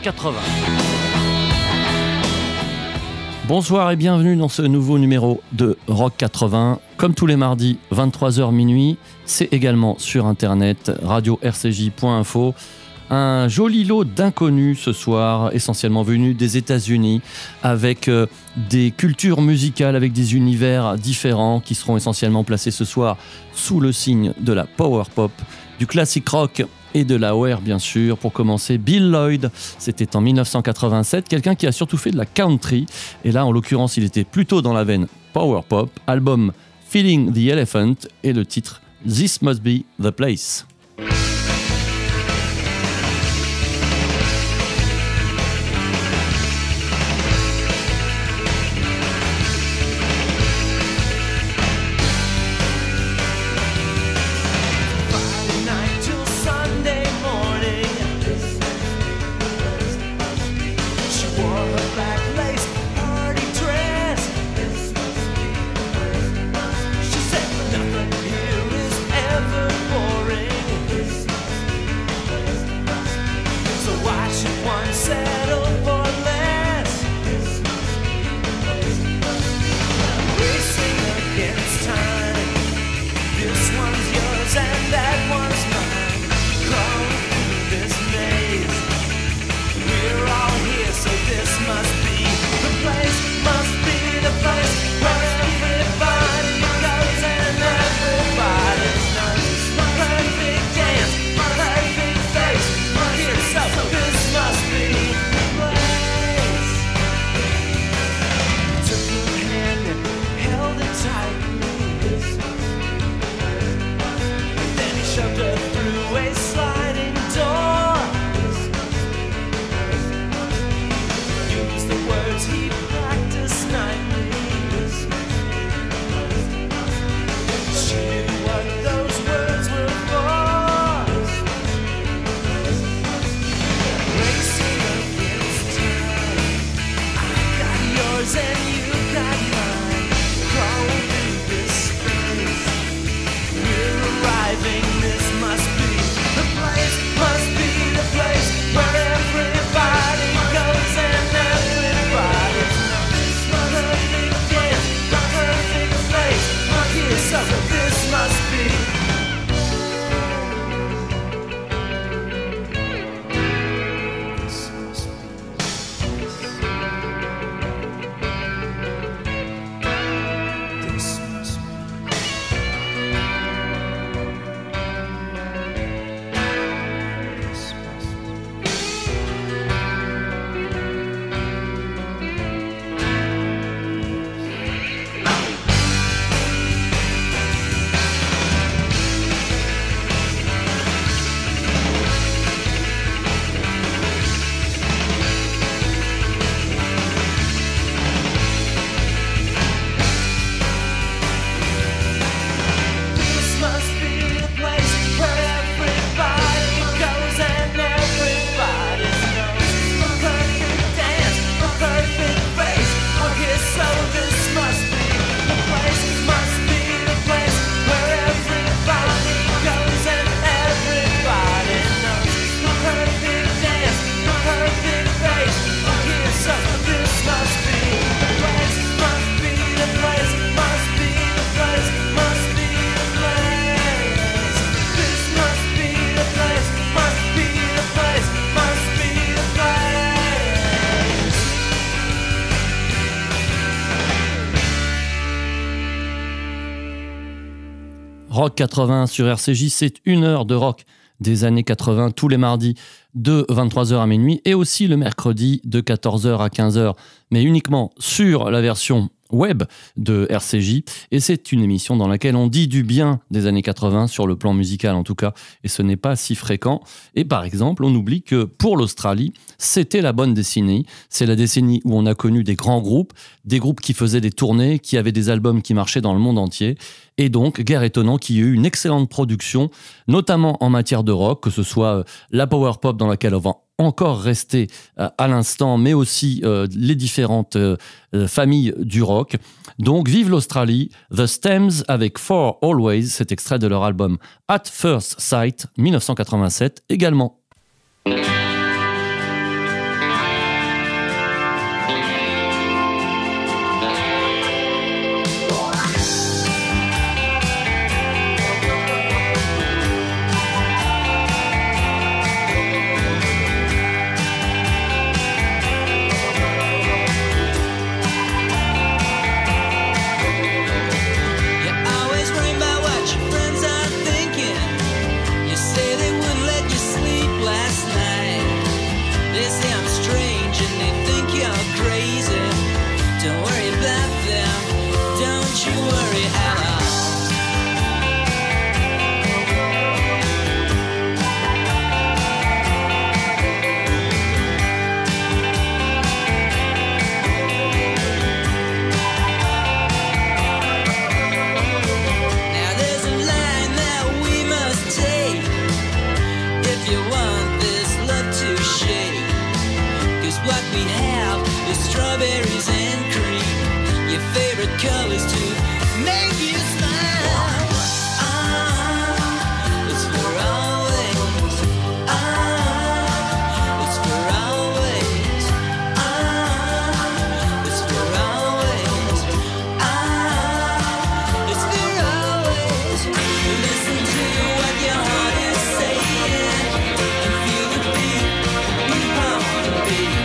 80. Bonsoir et bienvenue dans ce nouveau numéro de Rock 80. Comme tous les mardis, 23h minuit, c'est également sur internet, radio-rcj.info. Un joli lot d'inconnus ce soir, essentiellement venus des États-Unis, avec des cultures musicales, avec des univers différents qui seront essentiellement placés ce soir sous le signe de la power pop, du classic rock et de la OR bien sûr. Pour commencer, Bill Lloyd, c'était en 1987, quelqu'un qui a surtout fait de la country, et là en l'occurrence il était plutôt dans la veine power pop, album Feeling the Elephant et le titre This Must Be the Place. Rock 80 sur RCJ, c'est une heure de rock des années 80 tous les mardis de 23h à minuit et aussi le mercredi de 14h à 15h, mais uniquement sur la version web de RCJ, et c'est une émission dans laquelle on dit du bien des années 80 sur le plan musical en tout cas, et ce n'est pas si fréquent. Et par exemple, on oublie que pour l'Australie, c'était la bonne décennie. C'est la décennie où on a connu des grands groupes, des groupes qui faisaient des tournées, qui avaient des albums qui marchaient dans le monde entier, et donc, guère étonnant qu'il y ait eu une excellente production, notamment en matière de rock, que ce soit la power pop dans laquelle on va encore rester à l'instant, mais aussi les différentes familles du rock. Donc, vive l'Australie, The Stems avec For Always, cet extrait de leur album At First Sight, 1987 également. colors to make you smile. It's for always. It's for always. It's for always. It's for always. Listen to what your heart is saying and feel the beat, beat on the beat.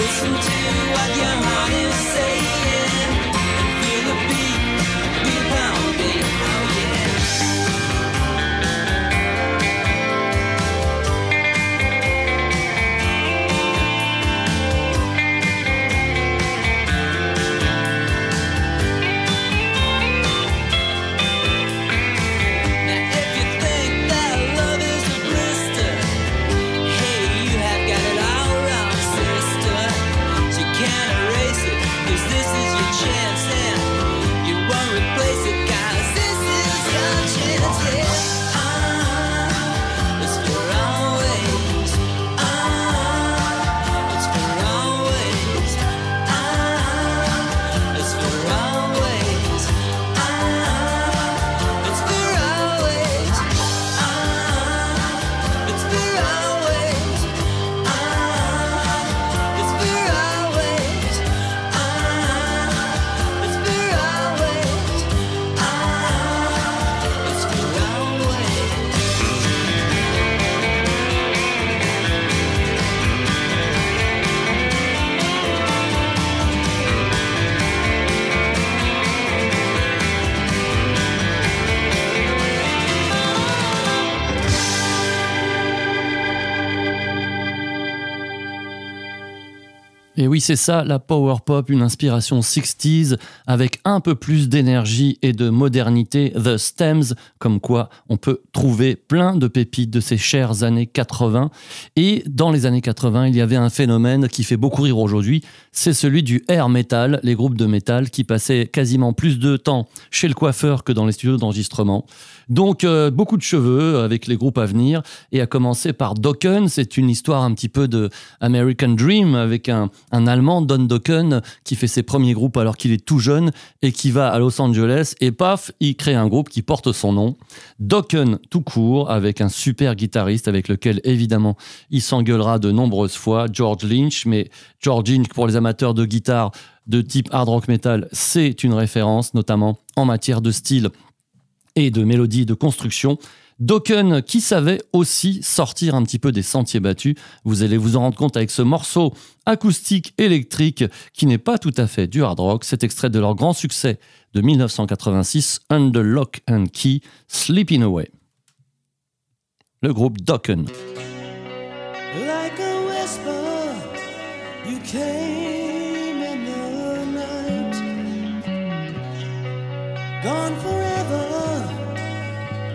Listen to what your heart is saying and feel the beat, beat on the beat. Oh yeah. Now if you think that love is a blister, hey, you have got it all wrong, sister. You can't erase it, 'cause this is your chance and you won't replace it, guys. This is your chance, yeah. It's for always. It's for always. It's for always. It's for always. It's for always. It's for always. It's for always. It's for Et oui, c'est ça, la power pop, une inspiration 60s avec un peu plus d'énergie et de modernité. The Stems, comme quoi on peut trouver plein de pépites de ces chères années 80. Et dans les années 80, il y avait un phénomène qui fait beaucoup rire aujourd'hui, c'est celui du hair metal, les groupes de métal qui passaient quasiment plus de temps chez le coiffeur que dans les studios d'enregistrement. Donc beaucoup de cheveux avec les groupes à venir, et à commencer par Dokken. C'est une histoire un petit peu de American Dream avec un Allemand, Don Dokken, qui fait ses premiers groupes alors qu'il est tout jeune et qui va à Los Angeles et paf, il crée un groupe qui porte son nom. Dokken tout court, avec un super guitariste avec lequel évidemment il s'engueulera de nombreuses fois, George Lynch. Mais George Lynch, pour les amateurs de guitare de type hard rock metal, c'est une référence, notamment en matière de style et de mélodie, de construction. Dokken qui savait aussi sortir un petit peu des sentiers battus. Vous allez vous en rendre compte avec ce morceau acoustique électrique qui n'est pas tout à fait du hard rock. C'est extrait de leur grand succès de 1986, Under Lock and Key, Sleeping Away. Le groupe Dokken. like a whisper, you came in the night, gone forever.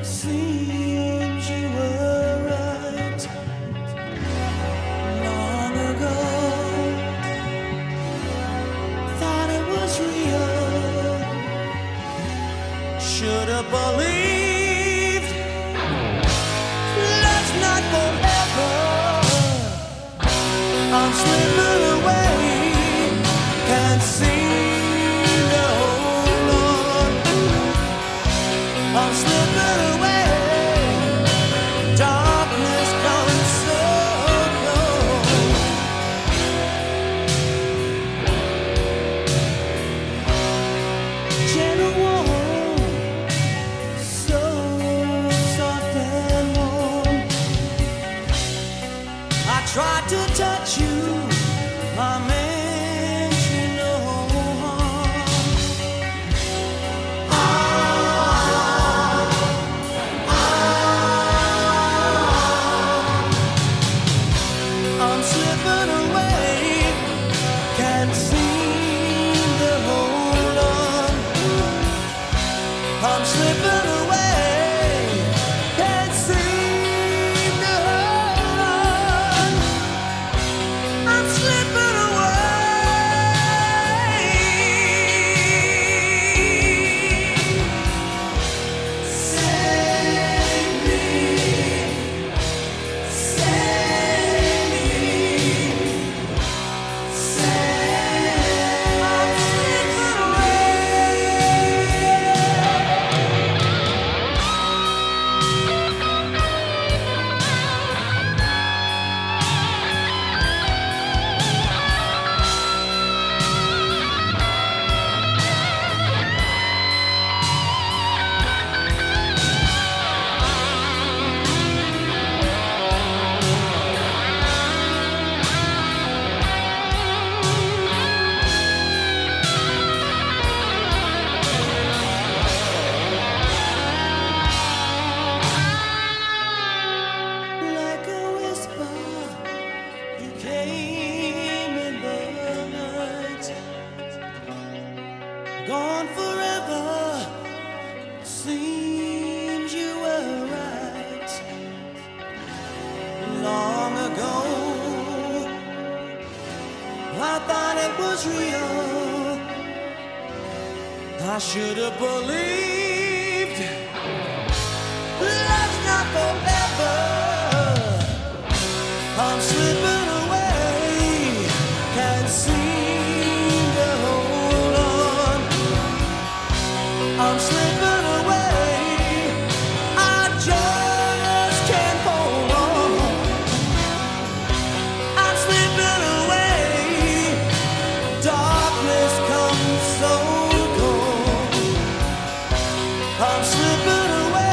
Seems you were right long ago. Thought it was real. Should have believed. Love's not forever. I'm slipping away. Can't seem to hold on. I'm slipping away. Darkness coming so close. Gentle warm, so soft and warm. I tried to touch you, gone forever. Seems you were right long ago. I thought it was real. I should have believed love's not forever. I'm slipping away, can't seem to hold on. I'm slipping away, I just can't hold on. I'm slipping away, darkness comes so cold. I'm slipping away,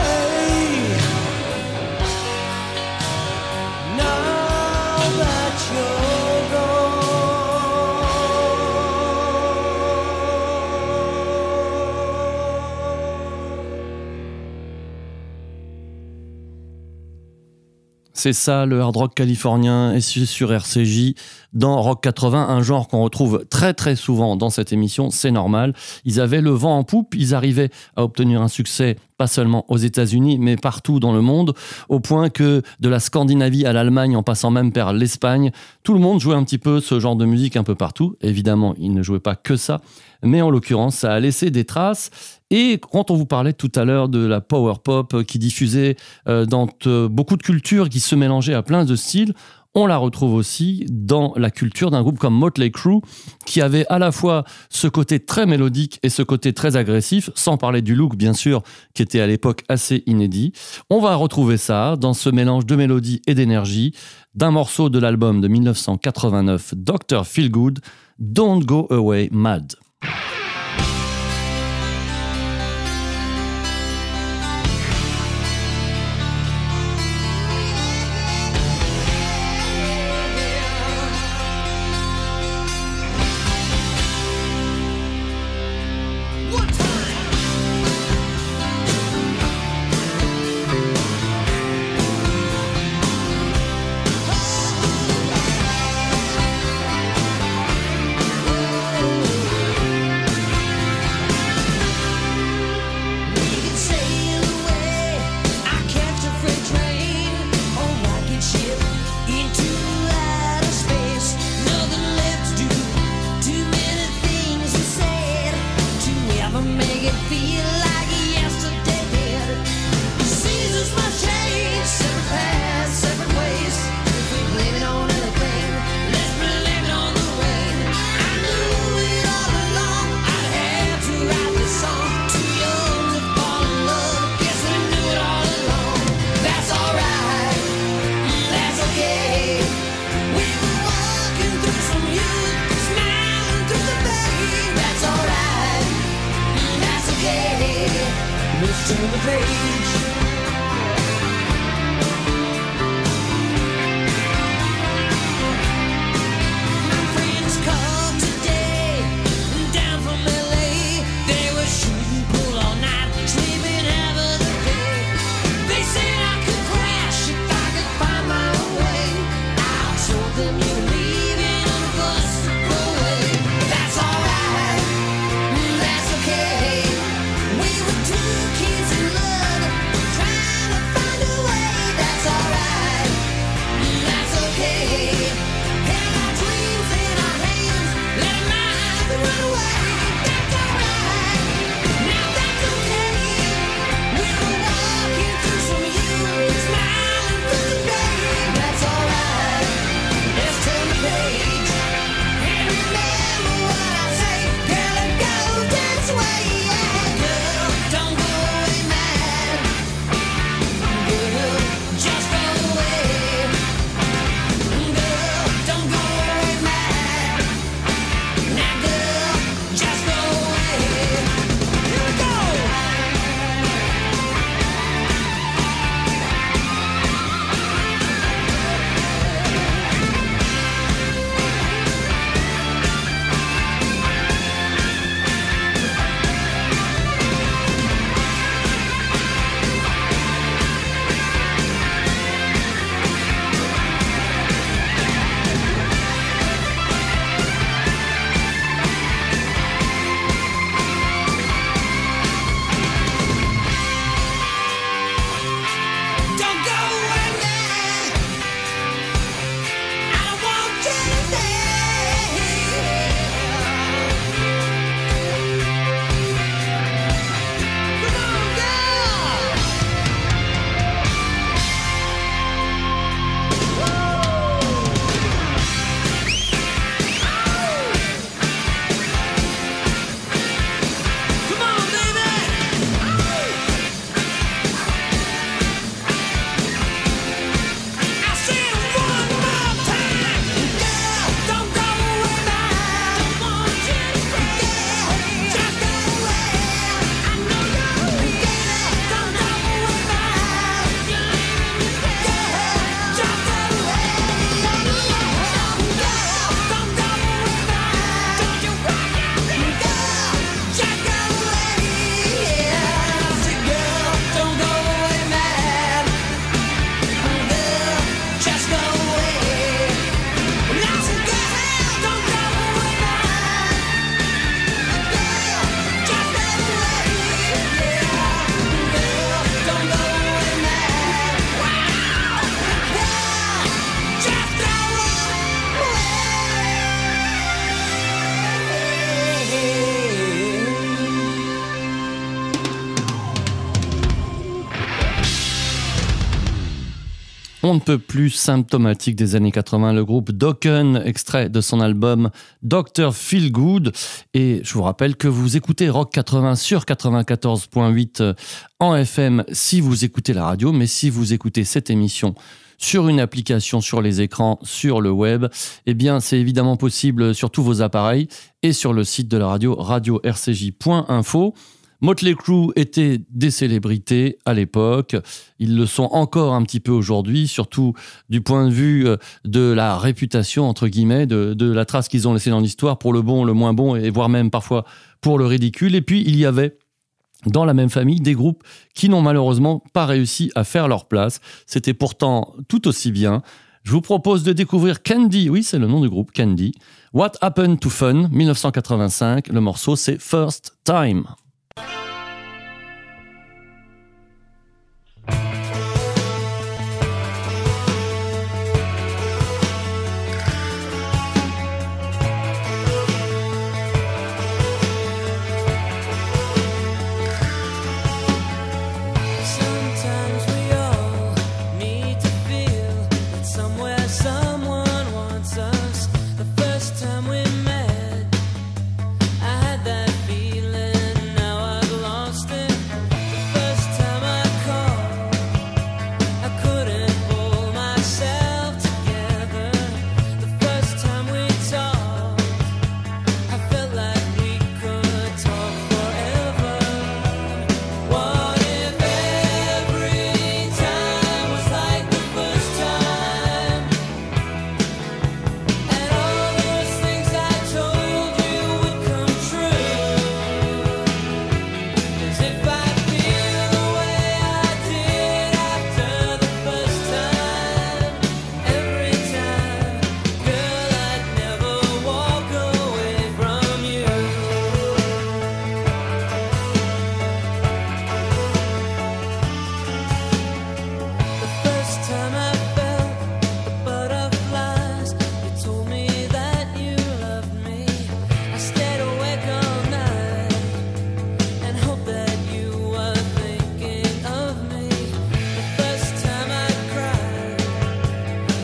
now that you're gone. C'est ça, le hard rock californien, et c'est sur RCJ, dans Rock 80, un genre qu'on retrouve très très souvent dans cette émission, c'est normal. Ils avaient le vent en poupe, ils arrivaient à obtenir un succès pas seulement aux États-Unis, mais partout dans le monde, au point que de la Scandinavie à l'Allemagne, en passant même par l'Espagne, tout le monde jouait un petit peu ce genre de musique un peu partout. Évidemment, ils ne jouaient pas que ça, mais en l'occurrence, ça a laissé des traces. Et quand on vous parlait tout à l'heure de la power pop qui diffusait dans beaucoup de cultures, qui se mélangeait à plein de styles, on la retrouve aussi dans la culture d'un groupe comme Motley Crue, qui avait à la fois ce côté très mélodique et ce côté très agressif, sans parler du look bien sûr, qui était à l'époque assez inédit. On va retrouver ça dans ce mélange de mélodie et d'énergie d'un morceau de l'album de 1989, Dr. Feelgood, Don't Go Away Mad. That's okay. We were two kids in love. on ne peut plus symptomatique des années 80, le groupe Dokken, extrait de son album Dr. Feelgood. Et je vous rappelle que vous écoutez Rock 80 sur 94.8 en FM si vous écoutez la radio, mais si vous écoutez cette émission sur une application, sur les écrans, sur le web, eh bien c'est évidemment possible sur tous vos appareils et sur le site de la radio, radio-rcj.info. Motley Crue étaient des célébrités à l'époque, ils le sont encore un petit peu aujourd'hui, surtout du point de vue de la réputation, entre guillemets, de la trace qu'ils ont laissée dans l'histoire, pour le bon, le moins bon, et voire même parfois pour le ridicule. Et puis il y avait dans la même famille des groupes qui n'ont malheureusement pas réussi à faire leur place. C'était pourtant tout aussi bien. Je vous propose de découvrir Candy, oui c'est le nom du groupe, Candy. What Happened to Fun, 1985, le morceau c'est First Time. Sometimes we all need to feel that somewhere someone wants us. The first time we met, I had that feeling, now I've lost it. The first time I called, I couldn't pull myself together. The first time we talked, I felt like we could talk forever. What if every time was like the first time? And all those things I told you would come true. 'Cause if I feel the way I did after the first time, every time, girl, I'd never walk away from you. The first time I felt the butterflies, you told me that you loved me. I stayed awake all night and hoped that you were thinking of me. The first time I cried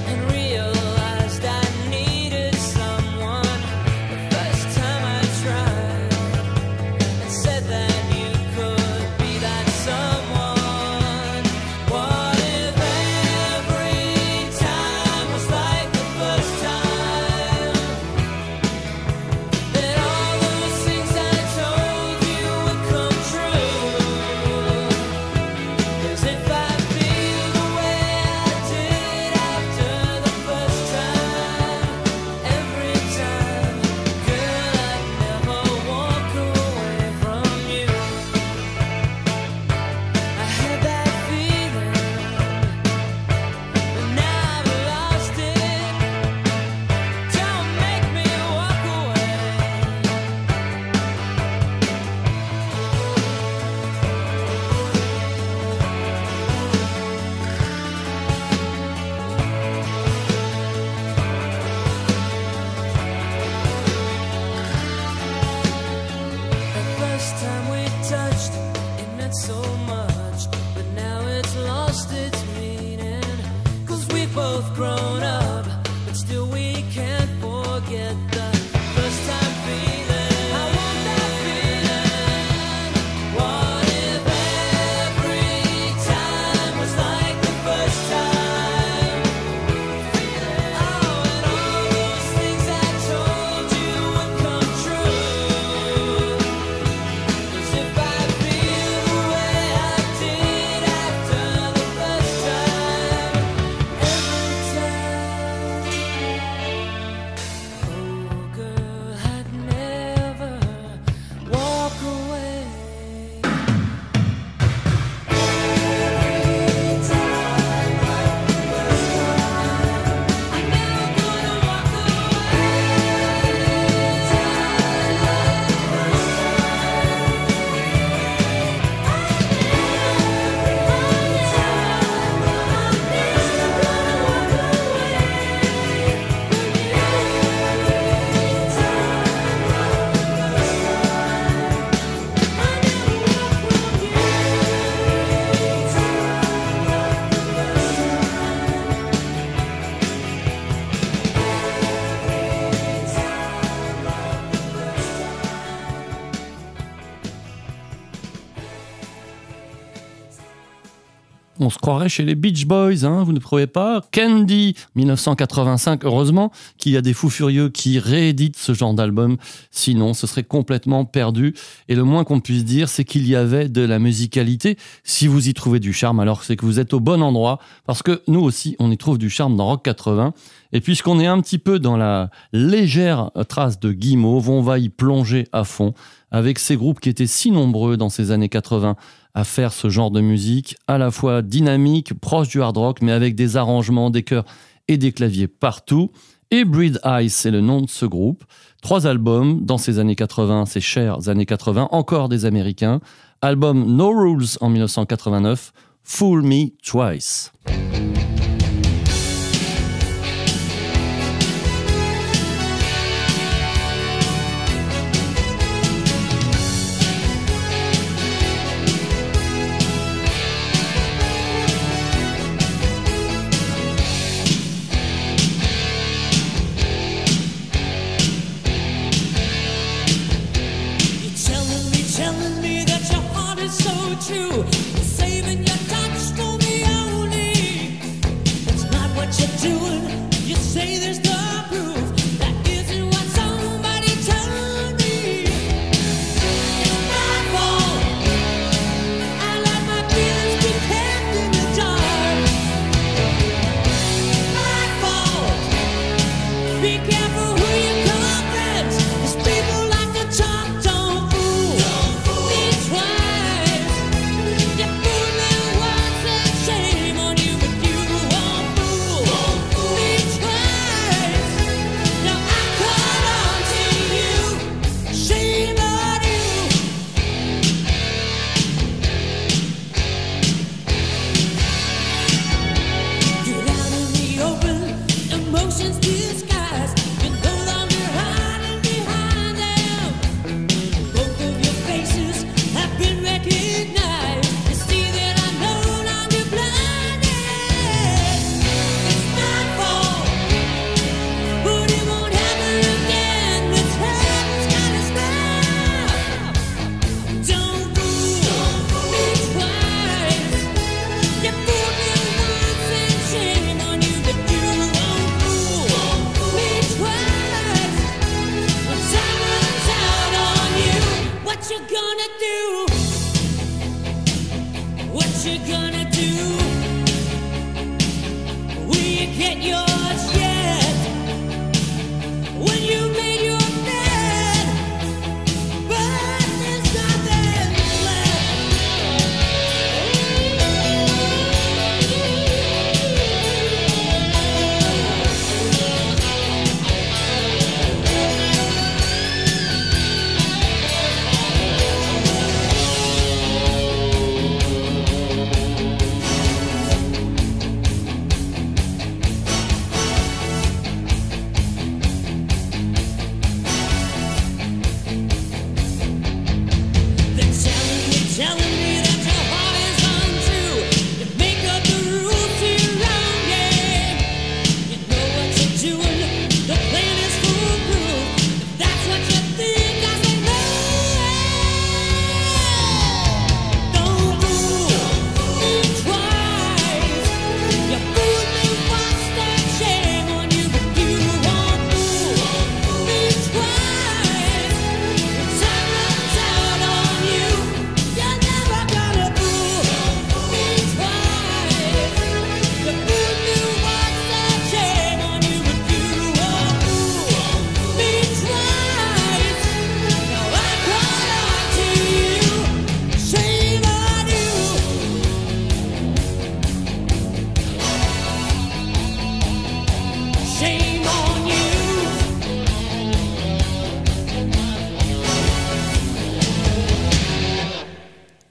and realized I needed someone. The first time I tried and said that you could be that someone. What if every time was like the first time? That all those things I told you would come true. 'Cause if I feel the way I did after the first time, every time, girl, I'd never walk away from you. I had that feeling, but now I've lost it. Don't make me walk away. The first time we touched, it meant so much, but now it's lost its meaning. 'Cause we've both grown up, but still we can't forget the first time feeling. I want that feeling. What if every time was like the first time? Oh, and all those things I told you would come true. 'Cause if I feel the way On se croirait chez les Beach Boys, hein, vous ne trouvez pas? Candy, 1985, heureusement qu'il y a des fous furieux qui rééditent ce genre d'album, sinon ce serait complètement perdu. Et le moins qu'on puisse dire, c'est qu'il y avait de la musicalité. Si vous y trouvez du charme, alors c'est que vous êtes au bon endroit, parce que nous aussi, on y trouve du charme dans Rock 80. Et puisqu'on est un petit peu dans la légère trace de Guimauve, on va y plonger à fond avec ces groupes qui étaient si nombreux dans ces années 80 à faire ce genre de musique, à la fois dynamique, proche du hard rock, mais avec des arrangements, des chœurs et des claviers partout. Et Breed Eyes, c'est le nom de ce groupe. 3 albums dans ces années 80, ces chères années 80, encore des Américains. Album No Rules en 1989, Fool Me Twice. Telling me that your heart is so true. You're saving your touch for me only. That's not what you're doing. You say there's no proof. That isn't what somebody told me. It's my fault. I let my feelings be kept in the dark. My fault. Be careful who you call friends. 'Cause people like to talk, don't fool. Me twice. You fool me once and shame on you, but you won't fool me twice. Now I caught on to you. Shame on you. Get out in the open, emotions disguised. You're no longer hiding behind them. Both of your faces have been recognized. You see that I'm no longer blinded. It's my fault, but it won't happen again. This heaven's gotta stop. Don't fool me twice. You fooled me once and shame on you, but you won't fool me twice. When time runs out on you, what you gonna do? What you gonna do? Will you get yours yet? When you made your bed, but there's nothing left. They're telling me that your heart is untrue. You make up the rules to your own game. You know what you're doing. The plan is foolproof. If that's what you think, I say no. Don't fool me twice. You fooled me once, then shame on you, but you won't fool me twice. When time runs out on you, you're never gonna fool me twice. You fooled me once, then shame on you, but you won't fool me twice. Now I call on to you. Shame on you. Shame on you.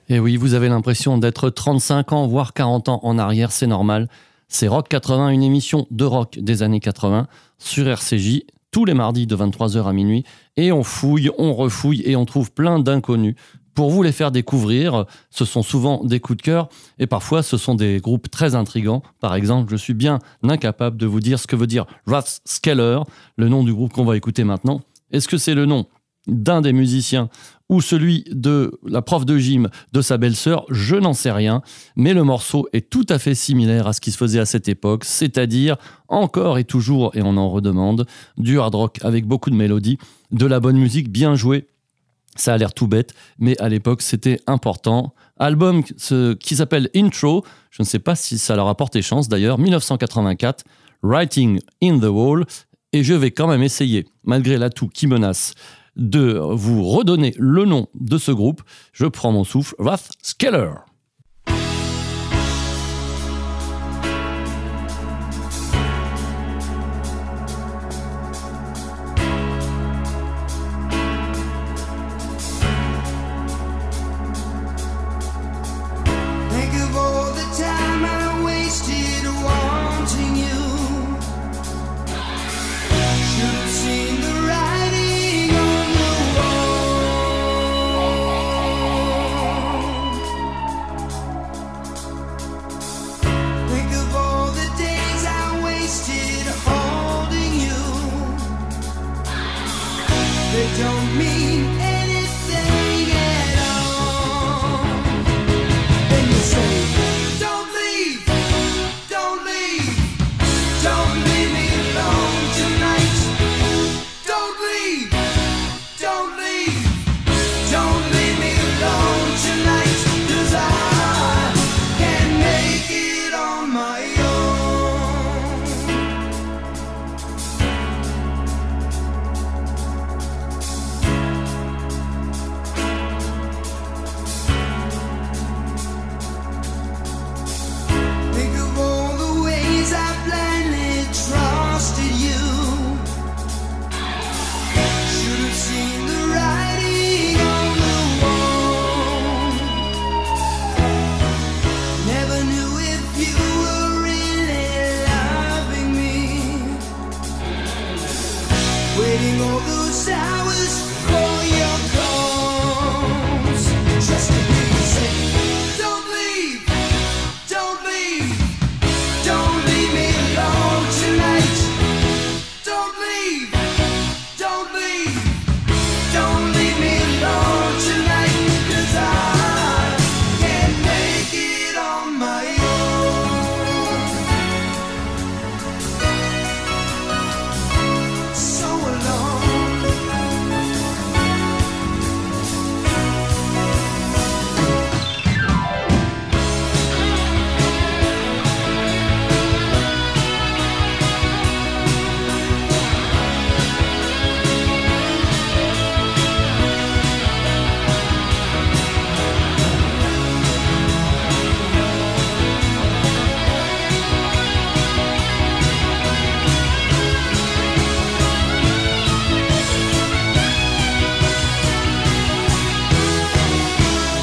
Et oui, vous avez l'impression d'être 35 ans, voire 40 ans en arrière, c'est normal. C'est Rock 80, une émission de rock des années 80 sur RCJ, tous les mardis de 23h à minuit. Et on fouille, on refouille et on trouve plein d'inconnus pour vous les faire découvrir. Ce sont souvent des coups de cœur et parfois ce sont des groupes très intrigants. Par exemple, je suis bien incapable de vous dire ce que veut dire Rathskeller, le nom du groupe qu'on va écouter maintenant. Est-ce que c'est le nom d'un des musiciens ou celui de la prof de gym de sa belle-sœur, je n'en sais rien, mais le morceau est tout à fait similaire à ce qui se faisait à cette époque, c'est-à-dire encore et toujours, et on en redemande, du hard rock avec beaucoup de mélodies, de la bonne musique bien jouée. Ça a l'air tout bête, mais à l'époque, c'était important. Album qui s'appelle Intro, je ne sais pas si ça leur a porté chance d'ailleurs, 1984, Writing in the Wall, et je vais quand même essayer, malgré l'atout qui menace, de vous redonner le nom de ce groupe. Je prends mon souffle, Rathskeller. Think of all the time I wasted wanting you. Should have seen the writing on the wall. Think of all the days I wasted holding you. They don't mean anything at all. Then you say, don't leave, don't leave, don't leave me alone tonight. Don't leave, don't leave, don't leave me alone tonight. 'Cause I can't make it on my own. Think of all the ways I blindly trusted you. Should have seen the writing on the wall. Never knew if you were really loving me. Waiting all those hours for your calls. Just to hear you say, don't leave, don't leave, don't leave me alone tonight. Don't leave, don't leave, don't leave me alone tonight. 'Cause I can't make it on my own. So alone.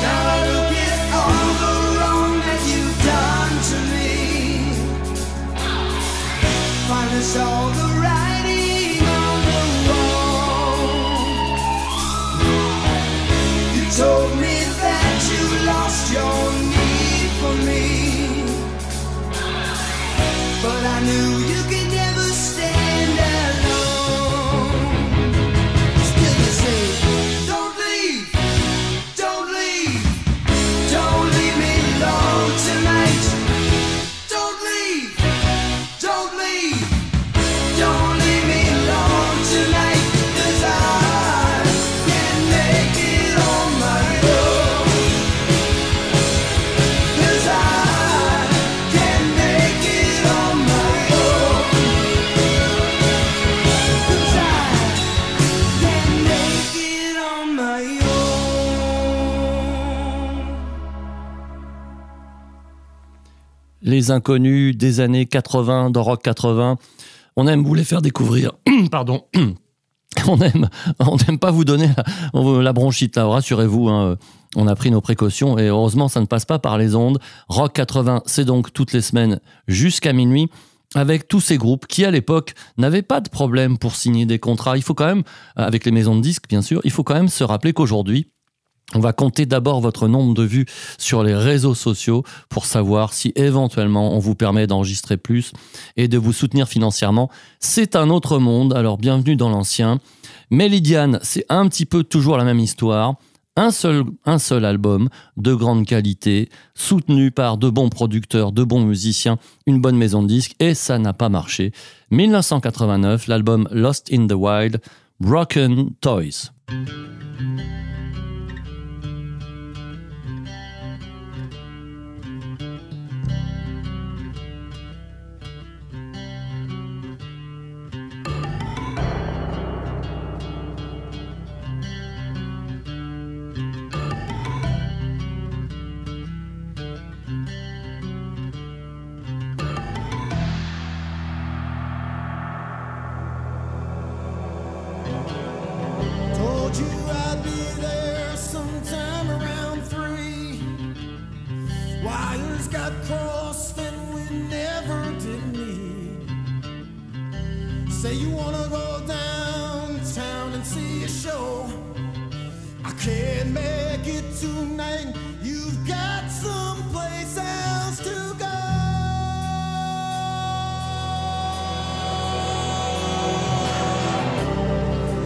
Now I look at all the wrong that you've done to me. Finally saw the writing on the wall. You told me that you lost your need for me, but I knew you could never stand alone. Still you say, don't leave, don't leave, don't leave me alone tonight. Don't leave, don't leave, don't leave me alone tonight. 'Cause I can't make it on my own. 'Cause I can't make it on my own. 'Cause I can't make it on my own. Les inconnus des années 80, dans Rock 80. On aime vous les faire découvrir. Pardon. On aime pas vous donner la bronchite, là, rassurez-vous, hein. On a pris nos précautions et heureusement ça ne passe pas par les ondes. Rock 80, c'est donc toutes les semaines jusqu'à minuit, avec tous ces groupes qui à l'époque n'avaient pas de problème pour signer des contrats. Il faut quand même, avec les maisons de disques bien sûr, il faut quand même se rappeler qu'aujourd'hui, on va compter d'abord votre nombre de vues sur les réseaux sociaux pour savoir si éventuellement on vous permet d'enregistrer plus et de vous soutenir financièrement. C'est un autre monde, alors bienvenue dans l'ancien. Mais Lydiane, c'est un petit peu toujours la même histoire. Un seul album de grande qualité, soutenu par de bons producteurs, de bons musiciens, une bonne maison de disques, et ça n'a pas marché. 1989, l'album Lost in the Wild, Broken Toys. Told you I'd be there sometime around 3. Wires got crossed and we never did meet. Say you wanna go downtown and see a show. I can't make it tonight. You've got someplace else to go.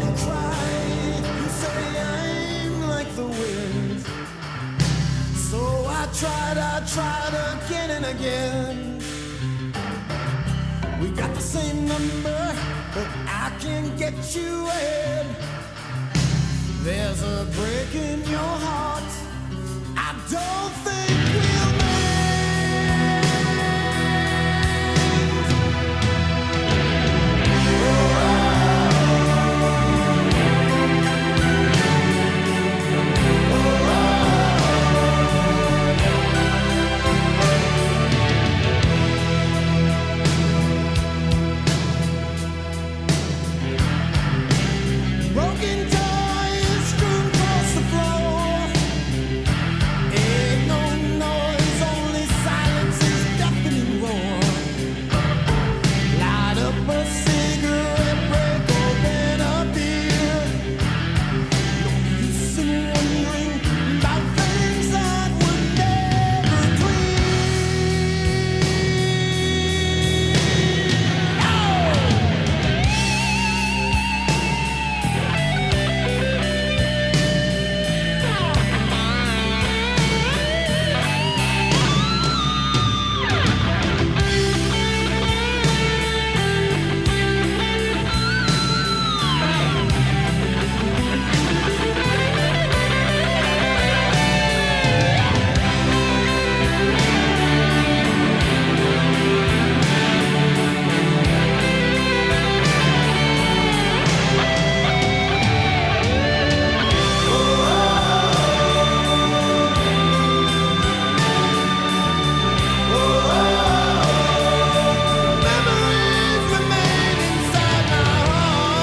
You cry, you say I'm like the wind. So I tried again and again. We got the same number, but I can't get you in. There's a break in your heart. I don't think we'll mend. Broken toys strewn across the floor. Ain't no noise, only silence's deafening roar. Light up a cigarette, break open a beer. No use in wondering about things that would never dream. Memories remain inside my heart.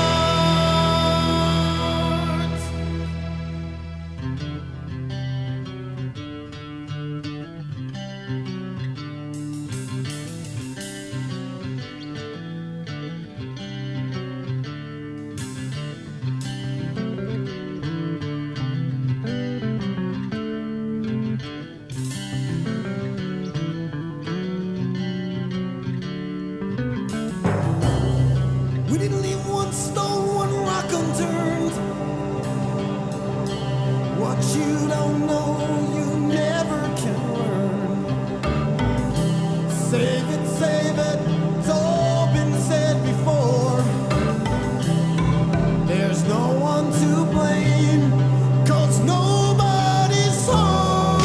We didn't leave one stone, one rock unturned. What you don't know, you never can learn. Save it, it's all been said before. There's no one to blame, 'cause nobody's home.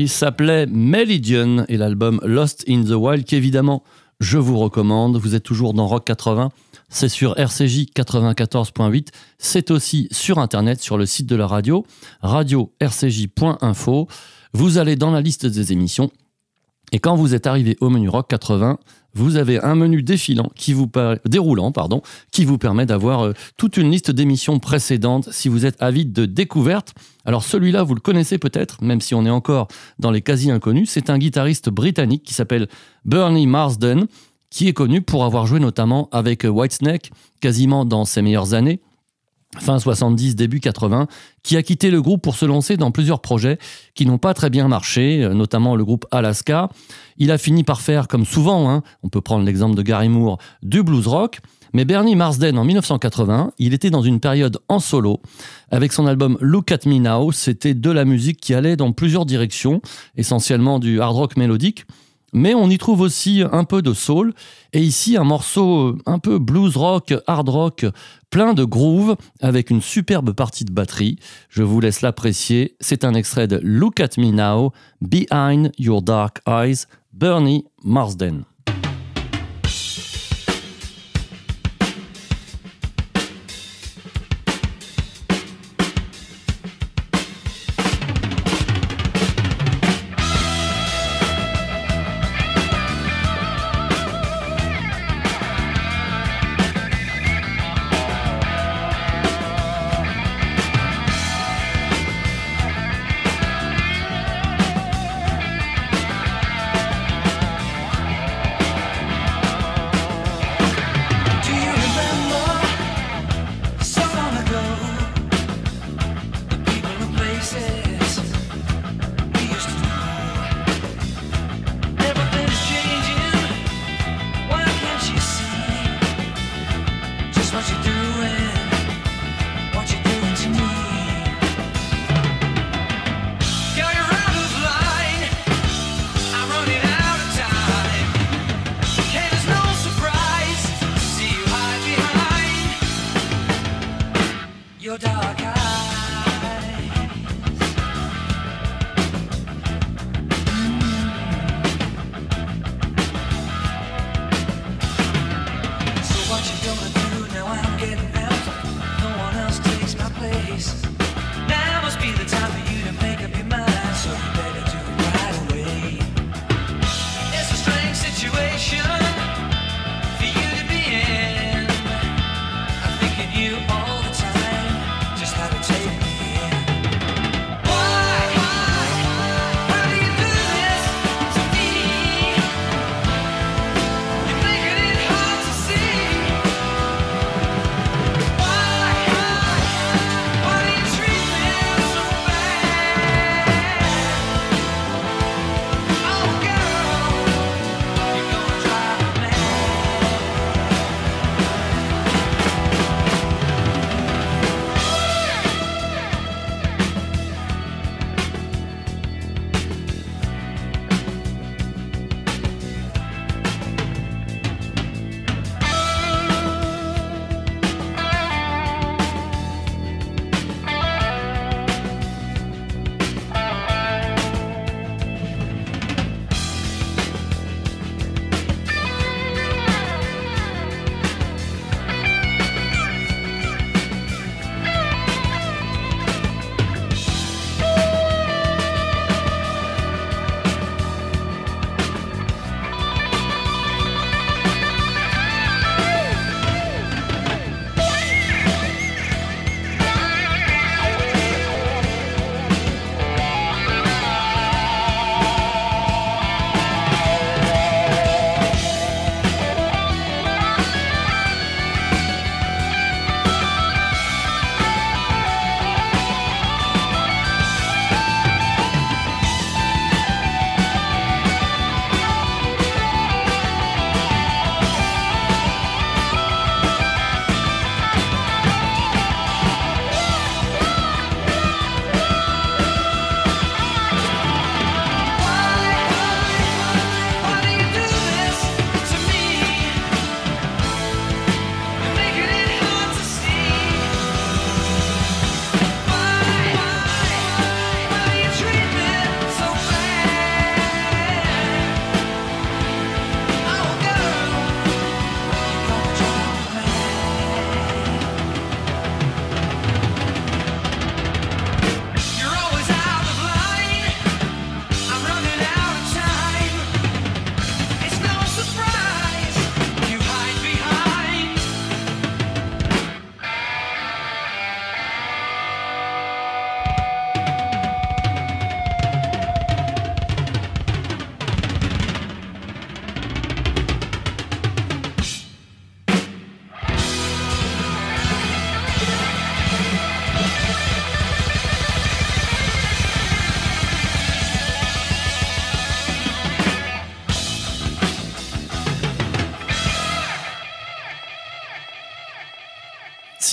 Il s'appelait Melidian et l'album Lost in the Wild, qu'évidemment, je vous recommande. Vous êtes toujours dans Rock 80. C'est sur RCJ 94.8. C'est aussi sur Internet, sur le site de la radio, radio-rcj.info. Vous allez dans la liste des émissions. Et quand vous êtes arrivé au menu Rock 80, vous avez un menu déroulant qui vous permet d'avoir toute une liste d'émissions précédentes si vous êtes avide de découvertes. Alors celui-là, vous le connaissez peut-être, même si on est encore dans les quasi-inconnus. C'est un guitariste britannique qui s'appelle Bernie Marsden, qui est connu pour avoir joué notamment avec Whitesnake, quasiment dans ses meilleures années, fin 70, début 80, qui a quitté le groupe pour se lancer dans plusieurs projets qui n'ont pas très bien marché, notamment le groupe Alaska. Il a fini par faire, comme souvent, on peut prendre l'exemple de Gary Moore, du blues rock. Mais Bernie Marsden, en 1980, il était dans une période en solo. Avec son album Look at Me Now, c'était de la musique qui allait dans plusieurs directions, essentiellement du hard rock mélodique. Mais on y trouve aussi un peu de soul, et ici un morceau un peu blues rock, hard rock, plein de groove, avec une superbe partie de batterie. Je vous laisse l'apprécier. C'est un extrait de Look at Me Now, Behind Your Dark Eyes, Bernie Marsden. Behind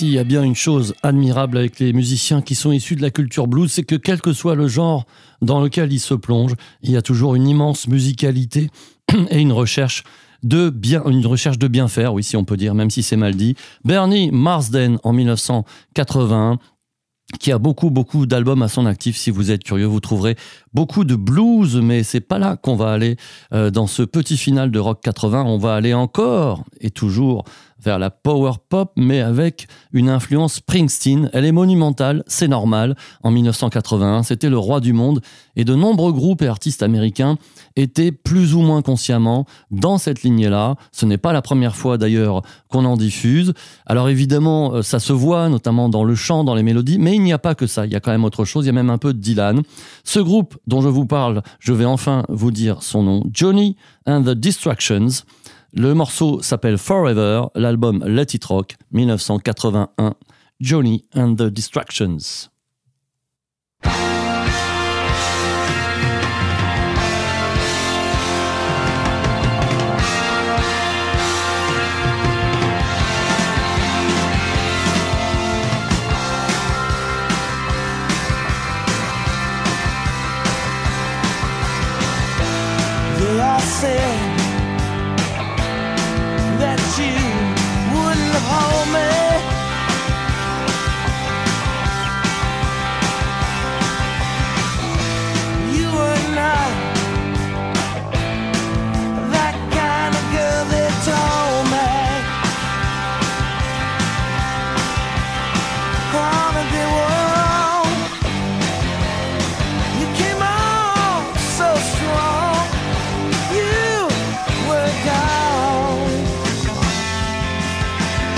S'il y a bien une chose admirable avec les musiciens qui sont issus de la culture blues, c'est que quel que soit le genre dans lequel ils se plongent, il y a toujours une immense musicalité et une recherche de bien faire, oui, si on peut dire, même si c'est mal dit. Bernie Marsden en 1981, qui a beaucoup d'albums à son actif. Si vous êtes curieux, vous trouverez beaucoup de blues, mais c'est pas là qu'on va aller dans ce petit final de Rock 80. On va aller encore et toujours vers la power pop, mais avec une influence Springsteen. Elle est monumentale, c'est normal. En 1981, c'était le roi du monde et de nombreux groupes et artistes américains étaient plus ou moins consciemment dans cette lignée-là. Ce n'est pas la première fois d'ailleurs qu'on en diffuse. Alors évidemment, ça se voit notamment dans le chant, dans les mélodies, mais il n'y a pas que ça. Il y a quand même autre chose. Il y a même un peu de Dylan. Ce groupe dont je vous parle, je vais enfin vous dire son nom. Johnny and the Distractions. Le morceau s'appelle Forever, l'album Let It Rock, 1981, Johnny and the Distractions. They all said that you wouldn't hold me. You were not that kind of girl, they told me. All that they were wrong. You came on so strong. You were gone,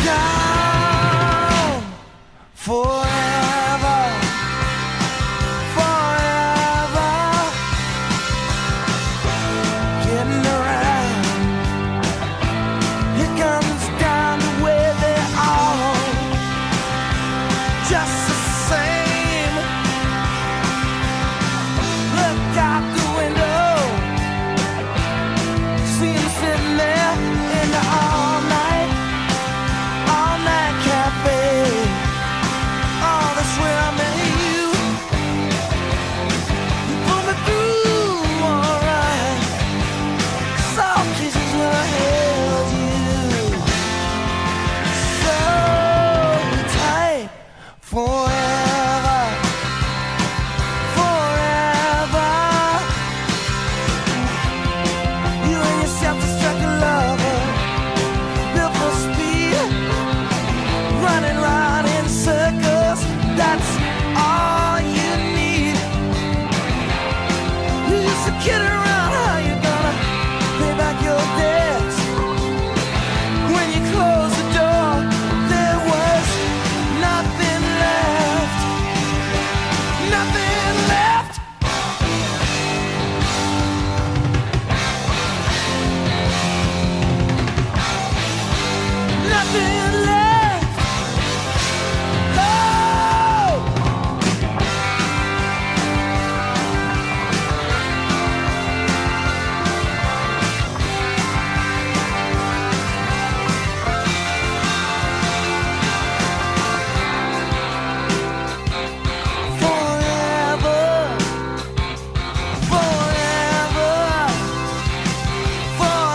gone forever, forever. Getting around, here comes down the way they are, just the same. Look out the window. See him sitting there in the all night cafe. Oh, that's where I met you. You pulled me through, alright. Soft kisses when I held you. So tight, forever, forever. You and your self-destructive lover, built for speed, running round in circles. That's all you need. You used to kid around how you gonna pay back your debts. When you closed the door, there was nothing left. Nothing left. Nothing left. Oh! Forever, forever, forever.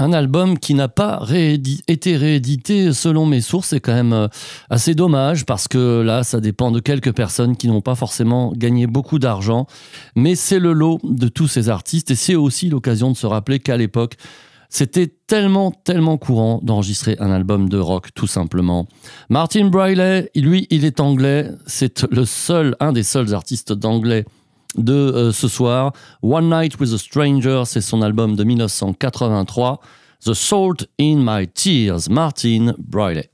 Un album qui n'a pas été réédité selon mes sources, c'est quand même assez dommage parce que là, ça dépend de quelques personnes qui n'ont pas forcément gagné beaucoup d'argent. Mais c'est le lot de tous ces artistes et c'est aussi l'occasion de se rappeler qu'à l'époque, c'était tellement courant d'enregistrer un album de rock, tout simplement. Martin Briley, lui, il est anglais. C'est un des seuls artistes d'anglais de ce soir. One Night with a Stranger, c'est son album de 1983. The Salt in My Tears, Martin Briley.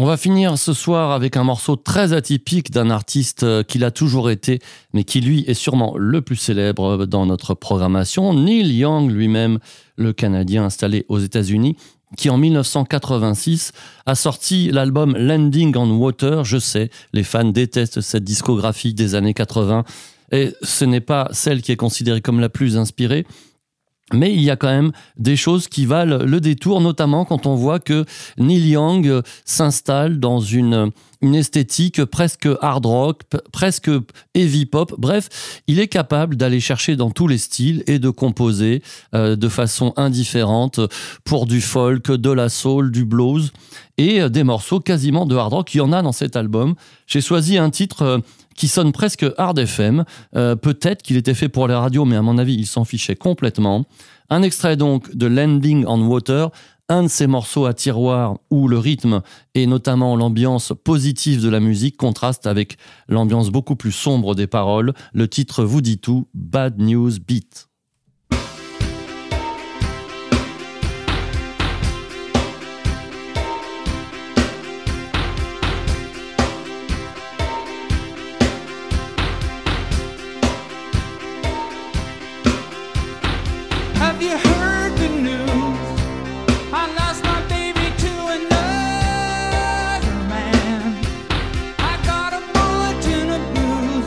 va finir ce soir avec un morceau très atypique d'un artiste qu'il a toujours été, mais qui lui est sûrement le plus célèbre dans notre programmation, Neil Young lui-même, le Canadien installé aux États-Unis, qui en 1986 a sorti l'album Landing on Water. Je sais, les fans détestent cette discographie des années 80, et ce n'est pas celle qui est considérée comme la plus inspirée. Mais il y a quand même des choses qui valent le détour, notamment quand on voit que Neil Young s'installe dans une esthétique presque hard rock, presque heavy pop. Bref, il est capable d'aller chercher dans tous les styles et de composer de façon indifférente pour du folk, de la soul, du blues et des morceaux quasiment de hard rock. Il y en a dans cet album. J'ai choisi un titre qui sonne presque hard FM. Peut-être qu'il était fait pour les radios, mais à mon avis, il s'en fichait complètement. Un extrait donc de Landing on Water, un de ces morceaux à tiroir où le rythme et notamment l'ambiance positive de la musique contraste avec l'ambiance beaucoup plus sombre des paroles. Le titre vous dit tout, Bad News Beat. Have you heard the news? I lost my baby to another man. I got a bulletin of news,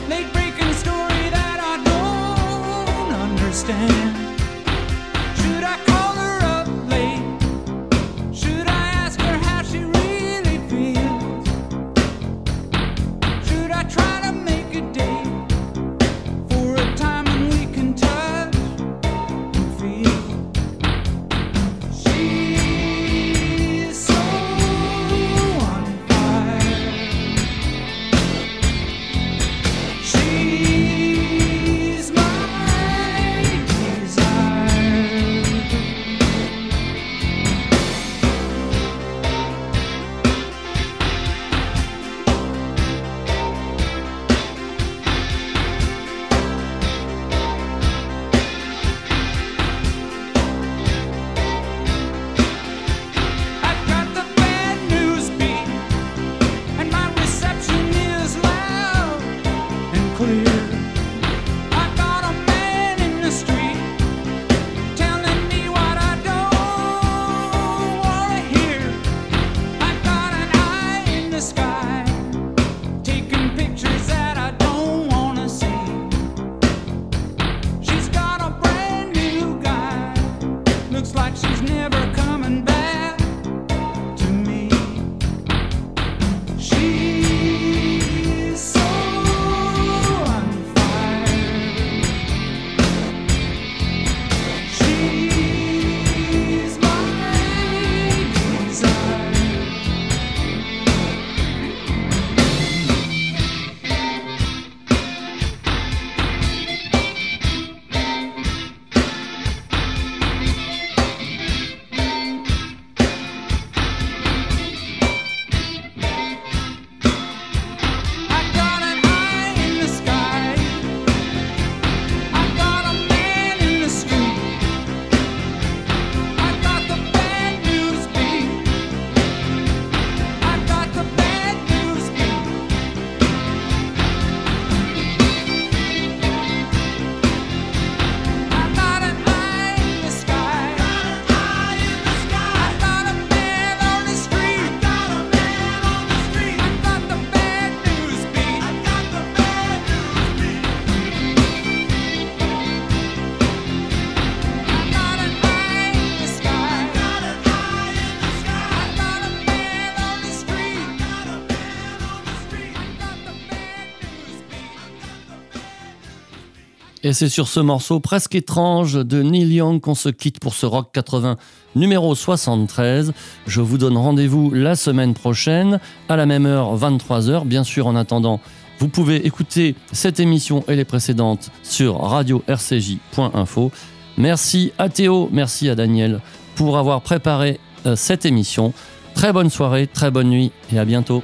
late breaking story that I don't understand. Should I call her up late? Should I ask her how she really feels? Should I try to make a date for a time when we can touch? She's so on fire. She's my desire. I've got the bad news beat, and my reception is loud and clear. I got a man in the street telling me what I don't wanna hear. I got an eye in the sky, taking pictures that I don't wanna see. She's got a brand new guy, looks like she's never coming back to me. She's so on fire. She's my desire. I got an eye in the sky. I got a man in the street. I got the bad news beat. I got the bad news beat. I got an eye in the sky. I got a man on the street. I got the bad news beat. I got the bad news beat. I got an eye in the sky. I got a man on the street. I got the bad news beat. Et c'est sur ce morceau presque étrange de Neil Young qu'on se quitte pour ce Rock 80 numéro 73. Je vous donne rendez-vous la semaine prochaine à la même heure, 23h. Bien sûr, en attendant, vous pouvez écouter cette émission et les précédentes sur radio-rcj.info. Merci à Théo, merci à Daniel pour avoir préparé cette émission. Très bonne soirée, très bonne nuit et à bientôt.